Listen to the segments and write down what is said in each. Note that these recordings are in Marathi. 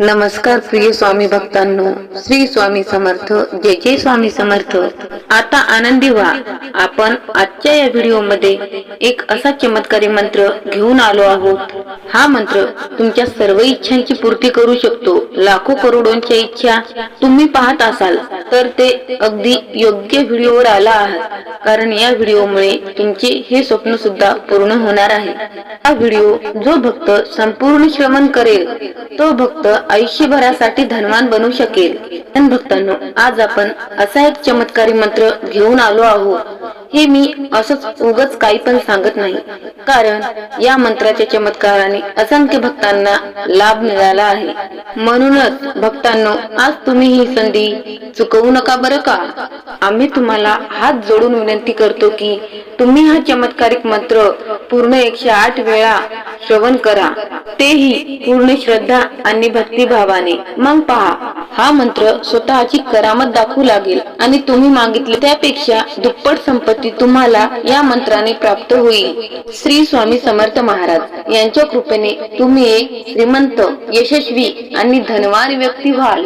नमस्कार प्रिय स्वामी भक्तांनो, श्री स्वामी समर्थ. जय जय स्वामी समर्थ. आता आनंदी व्हा. आपण आजच्या या व्हिडिओ मध्ये एक असा चमत्कारी मंत्र घेऊन आलो आहोत. हा मंत्र तुमच्या सर्व इच्छांची पूर्ती करू शकतो. लाखो करोडोंच्या इच्छा तुम्ही पाहत असाल तर ते अगदी योग्य व्हिडिओवर आला आहात, कारण या व्हिडिओमुळे तुमचे हे स्वप्न सुद्धा पूर्ण होणार आहे. हा व्हिडिओ जो भक्त संपूर्ण श्रवण करेल तो भक्त आयुष्यभरासाठी धनवान बनू शकेल. भक्तांनो, आज आपण असा एक चमत्कारी मंत्र घेऊन आलो आहोत. हे मी असंच उगाच काही पण सांगत नाही, कारण या मंत्राच्या चमत्काराने असंख्य भक्तांना लाभ मिळाला आहे. म्हणूनच भक्तांनो, आज तुम्ही ही संधी चुकवू नका बरं का. आम्ही तुम्हाला हात जोडून विनंती करतो की तुम्ही हा चमत्कारिक मंत्र पूर्ण 108 वेळा श्रवण करा, तेही पूर्ण श्रद्धा आणि भक्तिभावाने. मग पहा, हा मंत्र स्वतःची करामत दाखवू लागेल आणि तुम्ही मागितले त्यापेक्षा दुप्पट संपत्ती तुम्हाला या मंत्राने प्राप्त होईल. श्री स्वामी समर्थ महाराज यांच्या कृपेने तुम्ही एक श्रीमंत, यशस्वी आणि धनवान व्यक्ती व्हाल.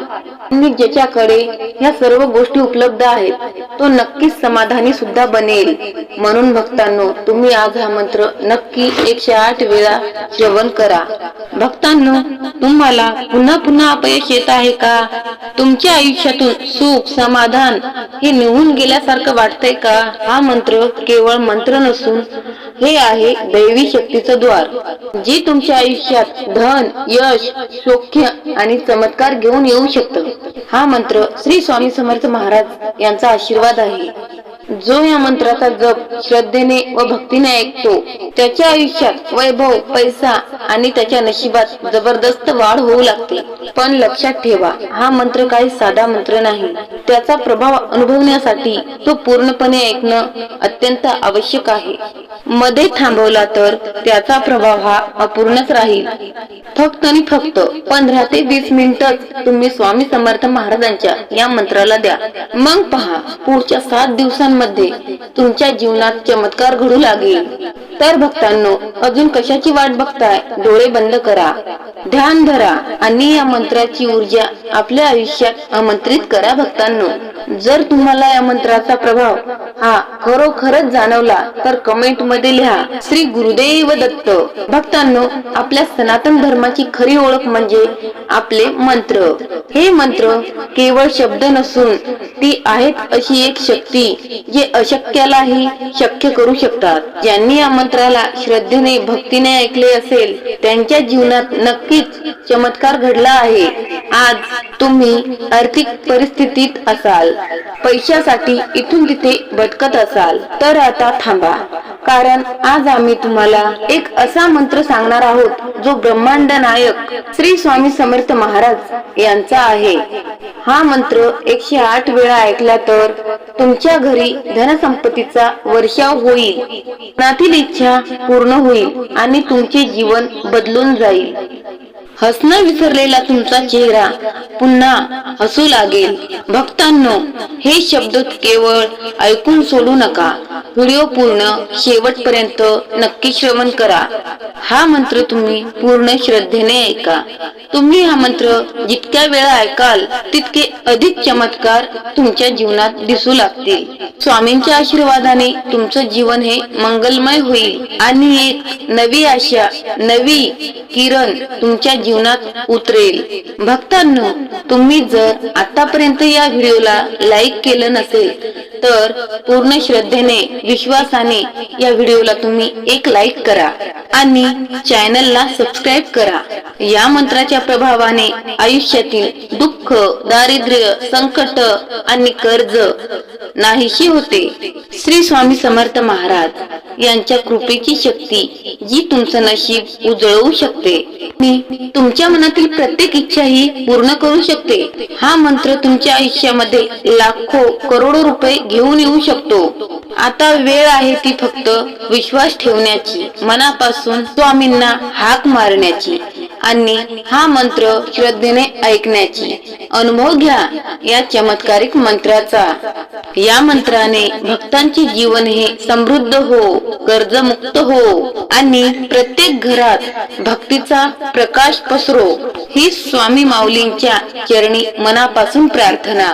आणि ज्याच्याकडे ह्या सर्व गोष्टी उपलब्ध आहेत तो नक्कीच समाधानी सुद्धा बनेल. म्हणून भक्तांनो, तुम्ही आज हा मंत्र नक्की 108 वेळा श्रवण करा. भक्तांनो, तुम्हाला पुन्हा पुन्हा अपयश येत आहे का? तुमच्या आयुष्यातून सुख समाधान हे निघून गेल्यासारखं वाटतंय का? हा मंत्र केवळ मंत्र नसून हे आहे दैवी शक्तीचं द्वार, जे तुमच्या आयुष्यात धन, यश, सौख्य आणि चमत्कार घेऊन येऊ शकतं. हा मंत्र श्री स्वामी समर्थ महाराज यांचा आशीर्वाद आहे. जो या मंत्राचा जप श्रद्धेने व भक्तीने ऐकतो त्याच्या आयुष्यात वैभव, पैसा आणि त्याच्या नशिबात जबरदस्त वाढ होऊ लागते. पण लक्षात ठेवा, हा मंत्र काही साधा मंत्र नाही. त्याचा प्रभाव अनुभवण्यासाठी तो पूर्णपणे ऐकणं अत्यंत आवश्यक आहे. मध्ये थांबवला तर त्याचा प्रभाव हा अपूर्णच राहील. फक्त आणि फक्त 15 ते 20 मिनिटच तुम्ही स्वामी समर्थ महाराजांच्या या मंत्राला द्या. मग पहा, पुढच्या 7 दिवसांमध्ये तुमच्या जीवनात चमत्कार घडू लागेल. तर भक्तांनो, अजून कशाची वाट बघताय? डोळे बंद करा, ध्यान धरा आणि या मंत्राची ऊर्जा आपल्या आयुष्यात आमंत्रित करा. भक्तांनो, जर तुम्हाला या मंत्राचा प्रभाव हा खरोखरच जाणवला तर कमेंट मध्ये लिहा, श्री गुरुदेव दत्त. भक्तांनो, आपल्या सनातन धर्माची खरी ओळख म्हणजे आपले मंत्र. हे मंत्र केवळ शब्द नसून ती आहेत अशी एक शक्ती जे अशक्यालाही शक्य करू शकतात. ज्यांनी या मंत्राला श्रद्धेने भक्तीने ऐकले असेल त्यांच्या जीवनात नक्कीच चमत्कार घडला आहे. आज तुम्ही आर्थिक परिस्थितीत असाल, पैशासाठी इथून तिथे भटकत असाल तर आता थांबा, कारण आज आम्ही तुम्हाला एक असा मंत्र सांगणार आहोत जो ब्रह्मांड नायक श्री स्वामी समर्थ महाराज यांचा आहे. हा मंत्र 108 वेळा ऐकला तर तुमच्या घरी धनसंपत्तीचा वर्षाव होईल, मनातील इच्छा पूर्ण होईल आणि तुमचे जीवन बदलून जाईल. हसणं विसरलेला तुमचा चेहरा पुन्हा हसू लागेल. भक्तांनो, हे शब्द केवळ ऐकून सोडू नका. व्हिडिओ पूर्ण शेवटपर्यंत नक्की श्रवण करा. हा मंत्र तुम्ही पूर्ण श्रद्धेने ऐका. तुम्ही हा मंत्र जितक्या वेळा ऐकाल तितके अधिक चमत्कार तुमच्या जीवनात दिसू लागतील. स्वामींच्या आशीर्वादाने तुमचं जीवन हे मंगलमय होईल आणि एक नवी आशा, नवी किरण तुमच्या जीवनात उतरेल. भक्तांनो, तुम्ही जर आतापर्यंत या व्हिडिओला लाईक केलं नसेल तर पूर्ण श्रद्धेने, विश्वासाने या व्हिडिओला तुम्ही एक लाईक करा आणि चॅनलला सबस्क्राईब करा. या मंत्राच्या प्रभावाने आयुष्यातील दुःख, दारिद्र्य, संकट आणि कर्ज नाहीशी होते. श्री स्वामी समर्थ महाराज यांच्या कृपेची शक्ती जी तुमचं नशीब उजळवू शकते आणि तुमच्या मनातील प्रत्येक इच्छा ही पूर्ण करू शकते. हा मंत्र तुमच्या आयुष्यामध्ये लाखो करोडो रुपये घेऊन येऊ शकतो. आता वेळ आहे ती फक्त विश्वास ठेवण्याची, मनापासून स्वामींना हाक मारण्याची आणि हा मंत्र श्रद्धेने ऐकण्याची अनुभव घ्या या चमत्कारिक मंत्राचा। या मंत्राने भक्तांचे जीवन हे समृद्ध हो, कर्जमुक्त हो आणि प्रत्येक घरात भक्तीचा प्रकाश पसरो ही स्वामी माऊलींच्या चरणी मनापासून प्रार्थना।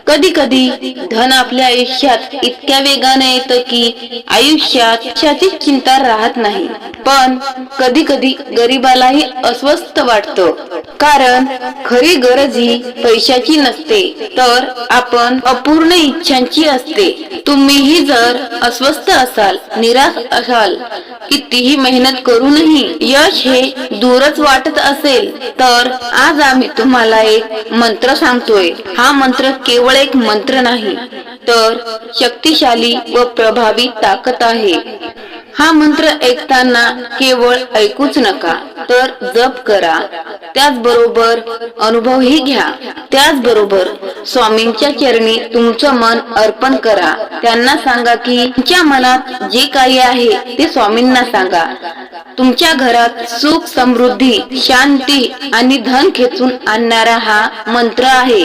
कधी कधी धन आपल्या आयुष्यात इतक्या वेगाने येतं की आयुष्यात कशाची चिंता राहत नाही, पण कधी कधी गरिबालाही अस्वस्थ वाटतं, कारण खरी गरज ही पैशाची नसते तर आपण अपूर्ण इच्छांची असते। तुम्हीही जर अस्वस्थ असाल, निराश असाल, कितीही मेहनत करूनही यश हे दूरच वाटत असेल, तर आज आम्ही तुम्हाला एक मंत्र सांगतोय। हा मंत्र केवळ एक मंत्र नाही, तर शक्तिशाली व प्रभावी ताकद आहे। हा मंत्र ऐकताना केवळ ऐकूच नका, तर जप करा, त्याचबरोबर अनुभवही घ्या। त्याचबरोबर स्वामींच्या चरणी तुमचं मन अर्पण करा। त्यांना सांगा की तुमच्या मनात जे काही आहे ते स्वामींना सांगा। तुमच्या घरात सुख, समृद्धी, शांती आणि धन खेचून आणणारा हा मंत्र आहे।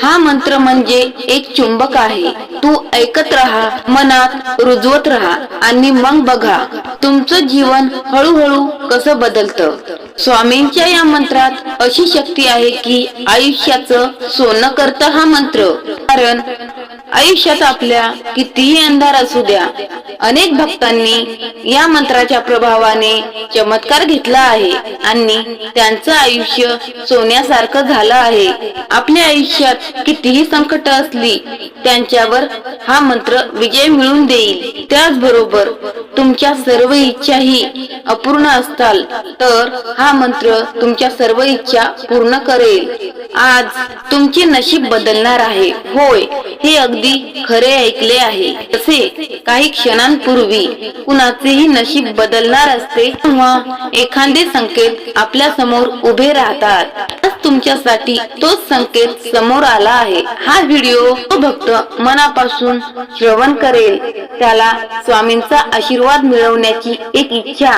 हा मंत्र म्हणजे एक चुंबक आहे, तू ऐकत राहा, मनात रुजवत राहा आणि मग बघा तुमचं जीवन हळूहळू कसं बदलतं। स्वामींच्या या मंत्रात अशी शक्ती आहे की आयुष्याचं सोनं करतं हा मंत्र। कारण आयुष्यात आपल्या कितीही अंधार असू द्या, अनेक भक्तांनी या मंत्राच्या प्रभावाने चमत्कार घेतला आहे आणि त्यांचं आयुष्य सोन्यासारखं झालं आहे। आपल्या आयुष्यात कितीही संकट असली, त्यांच्यावर हा मंत्र विजय मिळवून देईल। त्याचबरोबर तुमच्या सर्व इच्छाही अपूर्ण असताल, तर हा मंत्र तुमच्या सर्व इच्छा पूर्ण करेल। आज तुमचे नशीब बदलणार आहे। होय, हे अगदी खरे ऐकले आहे। तसे काही क्षणांपूर्वी कुणाचेही नशीब बदलणार असते, तेव्हा एखादे संकेत आपल्या समोर उभे राहतात। तुमच्यासाठी तोच संकेत समोर आला आहे। हा व्हिडिओ तो भक्त मनापासून श्रवण करेल, त्याला स्वामींचा आशीर्वाद मिळवण्याची एक इच्छा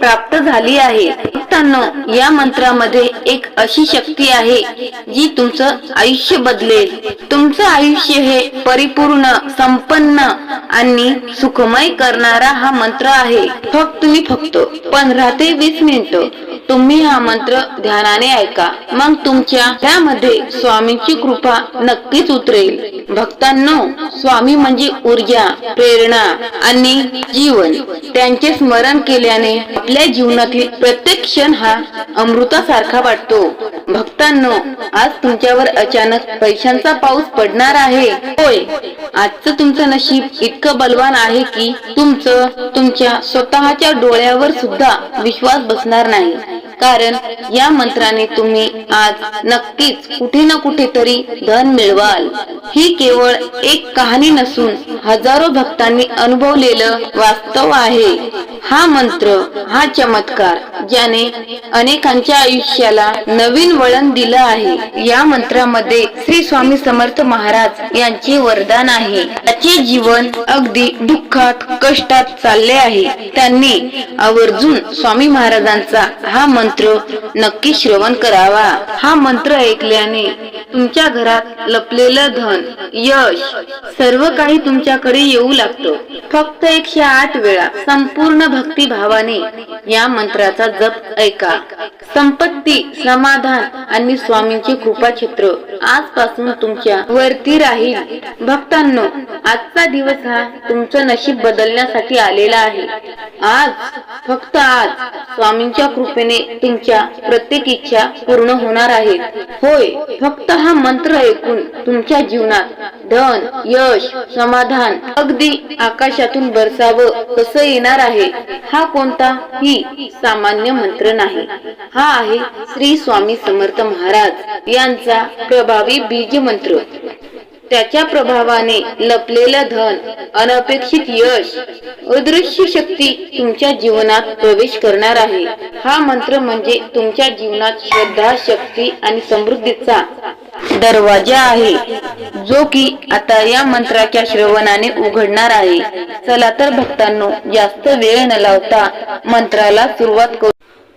प्राप्त झाली आहे। भक्तांनो, या मंत्रामध्ये एक अशी शक्ती आहे जी तुमचं आयुष्य बदलेल। तुमचं आयुष्य हे परिपूर्ण, संपन्न आणि सुखमय करणारा हा मंत्र आहे। फक्त 15 ते 20 मिनिटं तुम्ही हा मंत्र ध्यानाने ऐका, मग तुमच्या त्यामध्ये स्वामींची कृपा नक्कीच उतरेल। भक्तांनो, स्वामी म्हणजे ऊर्जा, प्रेरणा आणि जीवन। त्यांचे स्मरण केल्याने आपल्या जीवनातील प्रत्येक क्षण हा अमृतासारखा वाटतो। भक्तांनो, आज तुमच्यावर अचानक पैशांचा पाऊस पडणार आहे। होय, आजचं तुमचं नशीब इतकं बलवान आहे की तुमच्या स्वतःच्या डोळ्यावर सुद्धा विश्वास बसणार नाही। कारण या मंत्राने तुम्ही आज नक्कीच कुठे ना कुठेतरी धन मिळवाल। ही केवळ एक कहाणी नसून हजारो भक्तांनी अनुभवलेलं वास्तव आहे। हा मंत्र, हा चमत्कार ज्याने अनेकांच्या आयुष्याला नवीन वळण दिलं आहे। या मंत्रामध्ये श्री स्वामी समर्थ महाराज यांचे वरदान आहे। त्याचे जीवन अगदी दुःखात, कष्टात चालले आहे। त्यांनी आवर्जून स्वामी महाराजांचा हा मंत्र नक्की श्रवण करावा। हा मंत्र ऐकल्याने तुमच्या घरात लपलेलं धन, यश सर्व काही तुमच्याकडे येऊ लागतं। फक्त 108 वेळा संपूर्ण भक्तिभावाने या मंत्राचा जप ऐका। संपत्ती, समाधान आणि स्वामींचे कृपाछत्र आजपासून तुमच्या वरती राहील। भक्तांनो, आजचा दिवस हा तुमचं नशीब बदलण्यासाठी आलेला आहे। फक्त आज स्वामींच्या कृपेने तुमच्या प्रत्येक इच्छा पूर्ण होणार आहेत। होय, फक्त हा मंत्र ऐकून तुमच्या जीवनात धन, यश, समाधान अगदी आकाशातून बरसावं कसं येणार आहे। हा कोणताही सामान्य मंत्र नाही, हा आहे श्री स्वामी समर्थ महाराज यांचा प्रभावी बीज मंत्र। त्याच्या प्रभावाने लपलेलं धन, अनपेक्षित यश, अदृश्य शक्ती तुमच्या जीवनात प्रवेश करणार आहे। हा मंत्र म्हणजे तुमच्या जीवनात श्रद्धा, शक्ती आणि समृद्धीचा दरवाजा आहे, जो की आता या मंत्राच्या श्रवणाने उघडणार आहे। चला तर भक्तांनो, जास्त वेळ न लावता मंत्राला सुरुवात करू।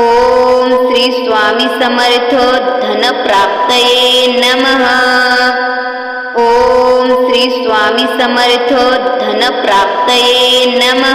ओम श्री स्वामी समर्थ धन प्राप्तये नमः। ओम श्री स्वामी समर्थ धन प्राप्तये नमः।